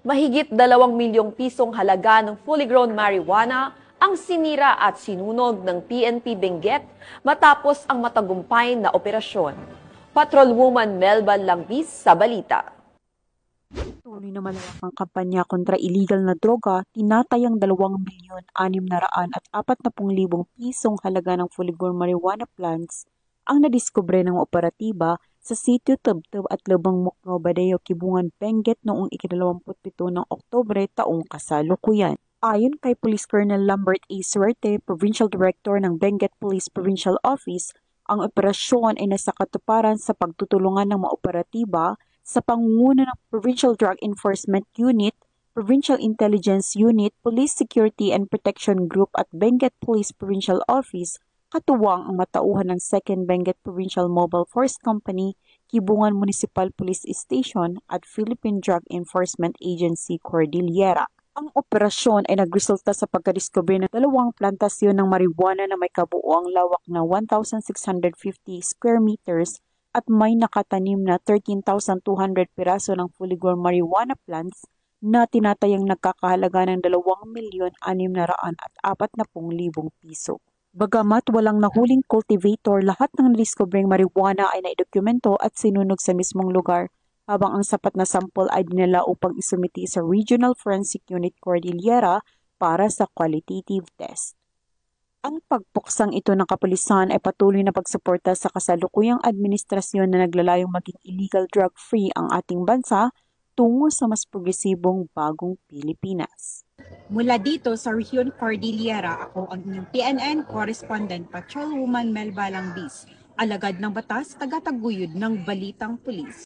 Mahigit 2 milyong pisong halaga ng fully grown marijuana ang sinira at sinunog ng PNP Benguet matapos ang matagumpay na operasyon. Patrolwoman Melba Langbis sa balita. Tuloy na malawakang kampanya kontra illegal na droga, tinatayang 2,640,000 pisong halaga ng fully grown marijuana plants ang nadiskubre ng operatiba sa sitio Tubtub at Lubang Mukno, Badeo, Kibungan, Benguet noong ika-27 ng Oktubre taong kasalukuyan. Ayon kay Police Colonel Lambert A. Suerte, Provincial Director ng Benguet Police Provincial Office, ang operasyon ay nasa katuparan sa pagtutulungan ng mga operatiba sa pangunguna ng Provincial Drug Enforcement Unit, Provincial Intelligence Unit, Police Security and Protection Group at Benguet Police Provincial Office, katuwang ang matauhan ng 2nd Benguet Provincial Mobile Force Company, Kibungan Municipal Police Station at Philippine Drug Enforcement Agency Cordillera. Ang operasyon ay nagresulta sa pagkadiskubre ng 2 plantasyon ng marijuana na may kabuuang lawak na 1,650 square meters at may nakatanim na 13,200 piraso ng fully grown marijuana plants na tinatayang nagkakahalaga ng 2,640,000 piso. Bagamat walang nahuling cultivator, lahat ng nadiskubreng marijuana ay naidokumento at sinunog sa mismong lugar, habang ang sapat na sample ay dinala upang isumiti sa Regional Forensic Unit Cordillera para sa qualitative test. Ang pagpuksang ito ng kapulisan ay patuloy na pagsuporta sa kasalukuyang administrasyon na naglalayong maging illegal drug-free ang ating bansa tungo sa mas progresibong bagong Pilipinas. Mula dito sa Region Cordillera, ako ang inyong PNN Correspondent Patrolwoman Melba Langbis, alagad ng batas, tagataguyod ng Balitang Pulis.